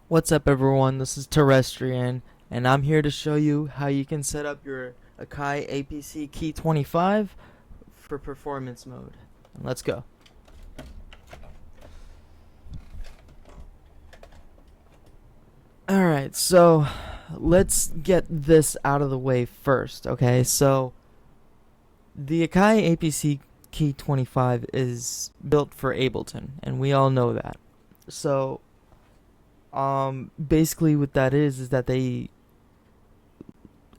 What's up everyone, this is Terrestrian, and I'm here to show you how you can set up your AKAI APC Key 25 for performance mode. Let's go. Alright, so let's get this out of the way first, okay? So the AKAI APC Key 25 is built for Ableton, and we all know that. So basically what that is that they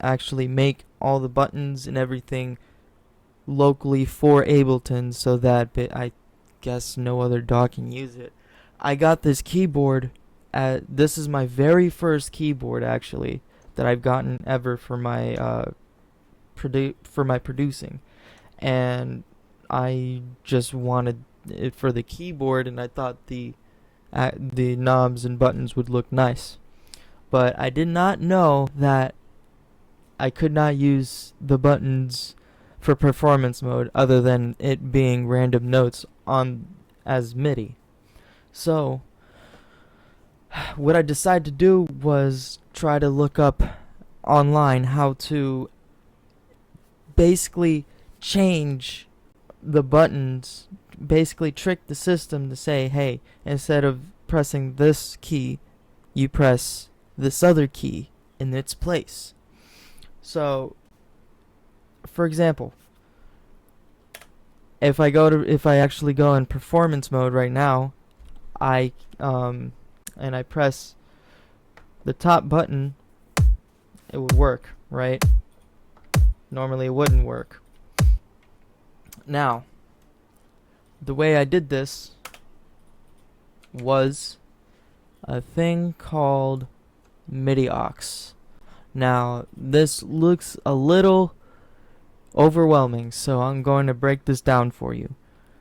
actually make all the buttons and everything locally for Ableton so that I guess no other DAW can use it. I got this keyboard this is my very first keyboard actually that I've gotten ever for my producing, and I just wanted it for the keyboard, and I thought the knobs and buttons would look nice, but I did not know that I could not use the buttons for performance mode other than it being random notes on as MIDI. So what I decided to do was try to look up online how to basically change the buttons, basically trick the system to say, hey, instead of pressing this key, you press this other key in its place. So, for example, if I actually go in performance mode right now, and I press the top button, it would work, right? Normally it wouldn't work. Now, the way I did this was a thing called MIDI Ox. Now, this looks a little overwhelming, so I'm going to break this down for you.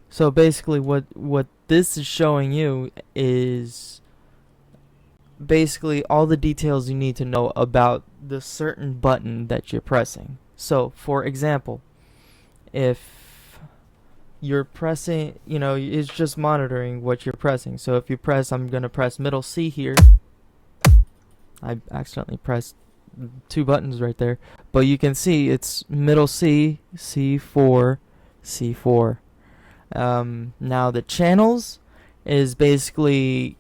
So basically what this is showing you is basically all the details you need to know about the certain button that you're pressing. So, for example, if you're pressing, it's just monitoring what you're pressing. So if you press, I'm going to press middle C here. I accidentally pressed two buttons right there, but you can see it's middle C, C4, C4. Now the channels is basically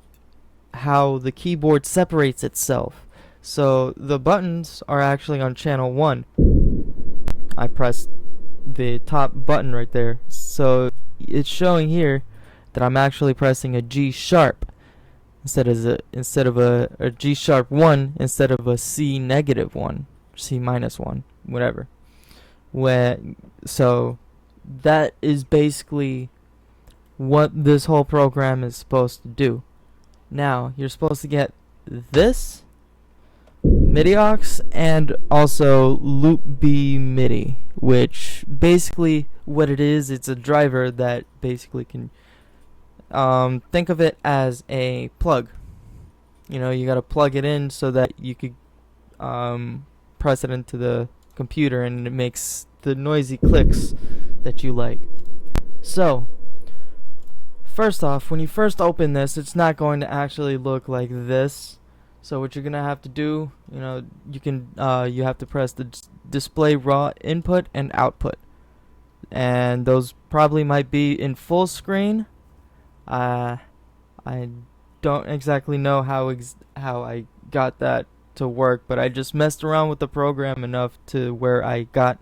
how the keyboard separates itself. So the buttons are actually on channel 1. I pressed the top button right there, so it's showing here that I'm actually pressing a G sharp instead of a G sharp 1 instead of a C negative 1, C minus 1, whatever. So that is basically what this whole program is supposed to do. Now, you're supposed to get this MIDI Ox and also Loop B MIDI, which basically what it is, it's a driver that basically can think of it as a plug. You gotta plug it in so that you could press it into the computer and it makes the noisy clicks that you like. So first off, when you first open this, it's not going to actually look like this. So what you're gonna have to do, you have to press the display raw input and output, and those probably might be in full screen. I don't exactly know how I got that to work, but I just messed around with the program enough to where I got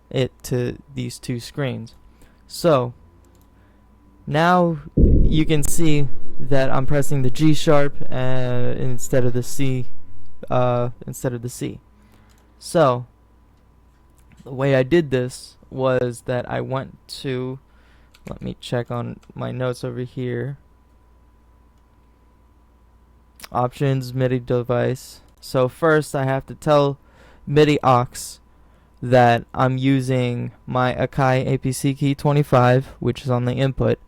it to these two screens. So now you can see that I'm pressing the G sharp instead of the C. So the way I did this was that I went to, let me check on my notes over here. Options, MIDI device. So first I have to tell MIDI Ox that I'm using my AKAI APC Key 25, which is on the input,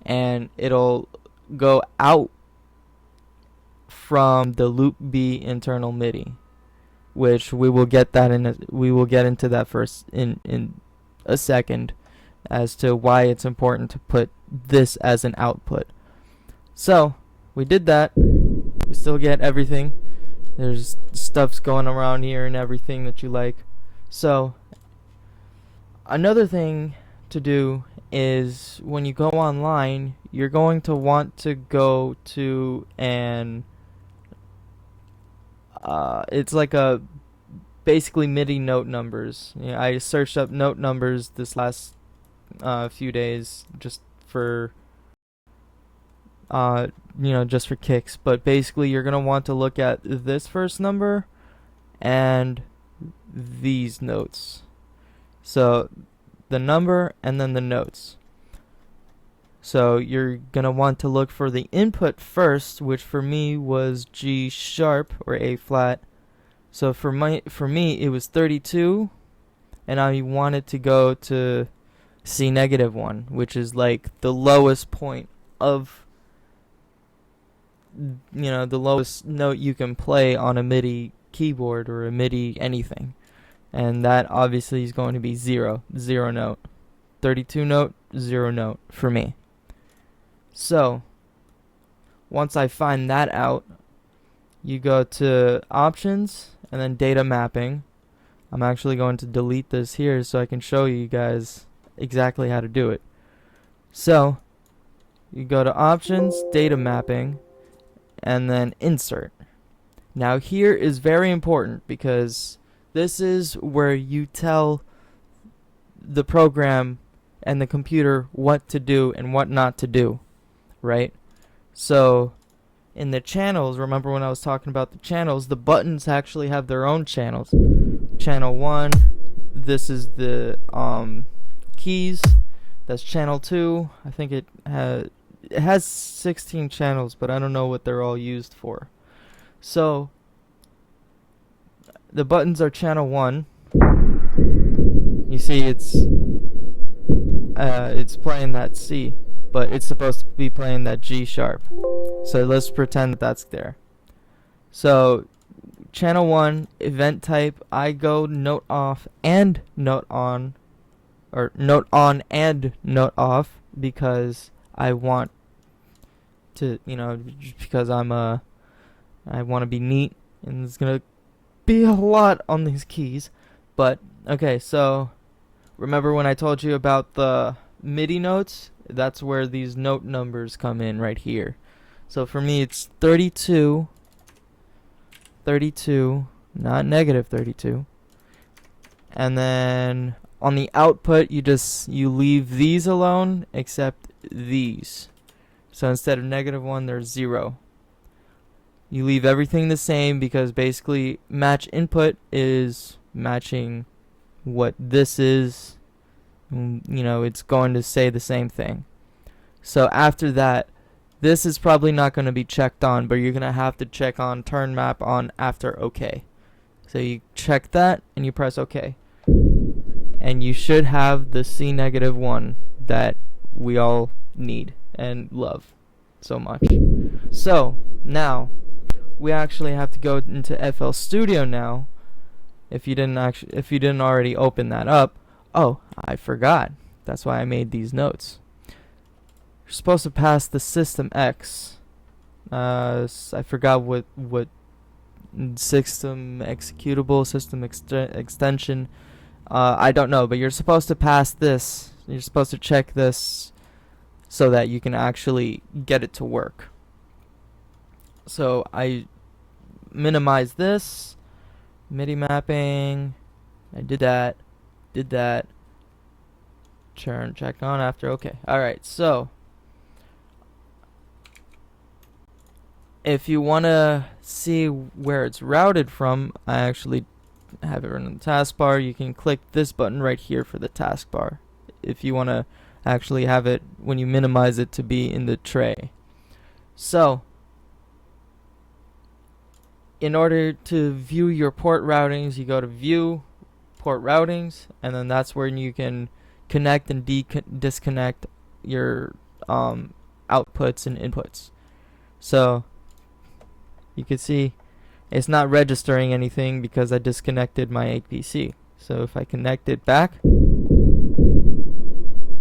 and it'll go out from the Loop B internal MIDI, which we will get into that first in a second as to why it's important to put this as an output. So we did that. We still get everything. There's stuff's going around here and everything that you like. So another thing to do is when you go online, you're going to want to go to an it's like a basically MIDI note numbers. I searched up note numbers this last few days just for just for kicks. But basically, you're gonna want to look at this first number and these notes. So the number and then the notes. So you're gonna want to look for the input first, which for me was G sharp or A flat. So for me it was 32, and I wanted to go to C negative 1, which is like the lowest point of the lowest note you can play on a MIDI keyboard or a MIDI anything. And that obviously is going to be 0 note. 32 note, 0 note for me. So once I find that out, you go to options and then data mapping. I'm actually going to delete this here so I can show you guys exactly how to do it. So you go to options, data mapping, and then insert. Now here is very important because this is where you tell the program and the computer what to do and what not to do, right? So in the channels, remember when I was talking about the channels, the buttons actually have their own channels. Channel 1, this is the keys. That's channel 2. I think it has 16 channels, but I don't know what they're all used for. So the buttons are channel 1. You see it's playing that C, but it's supposed to be playing that G sharp. So let's pretend that that's there. So channel 1, event type, I go note off and note on, or note on and note off, because I want to, because I want to be neat, and it's gonna be a lot on these keys. But okay, so remember when I told you about the MIDI notes? That's where these note numbers come in right here. So for me it's 32, not negative 32. And then on the output you leave these alone except these. So instead of -1 there's 0. You leave everything the same because basically match input is matching what this is. It's going to say the same thing. So after that, this is probably not going to be checked on, but you're going to have to check on turn map on after OK. So you check that and you press OK. And you should have the C -1 that we all need and love so much. So now we actually have to go into FL Studio now. If you didn't already open that up. Oh, I forgot. That's why I made these notes. You're supposed to pass the system X. I forgot what system executable, system extension. I don't know, but you're supposed to pass this. You're supposed to check this so that you can actually get it to work. So I minimize this. MIDI mapping. I did that. Turn check on after OK. Alright, so if you want to see where it's routed from, I actually have it run in the taskbar. You can click this button right here for the taskbar if you want to actually have it when you minimize it to be in the tray. So in order to view your port routings, you go to view port routings, and then that's where you can connect and disconnect your outputs and inputs. So you can see it's not registering anything because I disconnected my APC. So if I connect it back,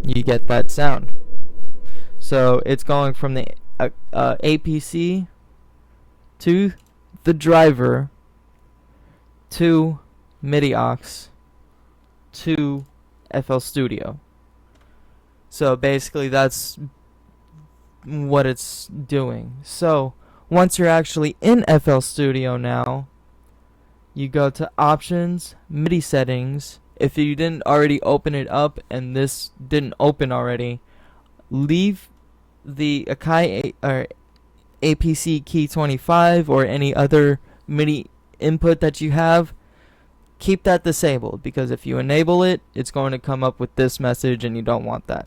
you get that sound. So it's going from the APC to the driver to MIDI Ox to FL Studio. So basically that's what it's doing. So once you're actually in FL Studio now, you go to Options, MIDI Settings. If you didn't already open it up and this didn't open already, leave the AKAI or APC key 25 or any other MIDI input that you have. Keep that disabled, because if you enable it, it's going to come up with this message and you don't want that.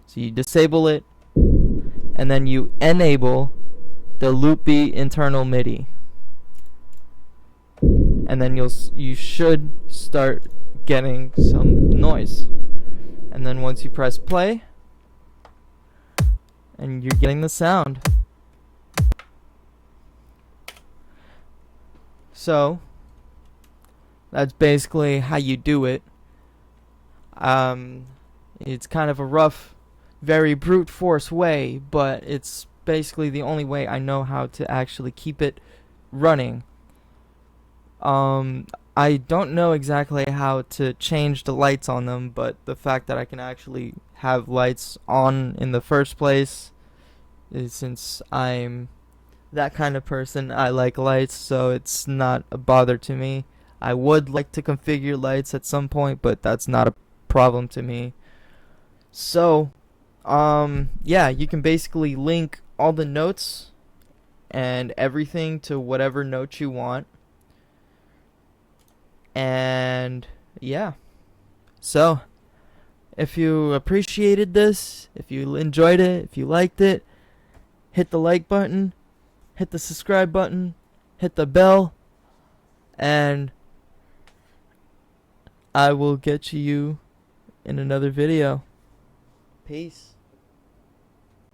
So you disable it and then you enable the loopy internal MIDI. And then you should start getting some noise. And then once you press play, and you're getting the sound. So that's basically how you do it. It's kind of a rough, very brute force way, but it's basically the only way I know how to actually keep it running. I don't know exactly how to change the lights on them, but the fact that I can actually have lights on in the first place is, since I'm that kind of person, I like lights, so it's not a bother to me. I would like to configure lights at some point, but that's not a problem to me. So, yeah, you can basically link all the notes and everything to whatever note you want. And yeah, so if you appreciated this, if you enjoyed it, if you liked it, hit the like button, hit the subscribe button, hit the bell, and I will get you in another video. Peace.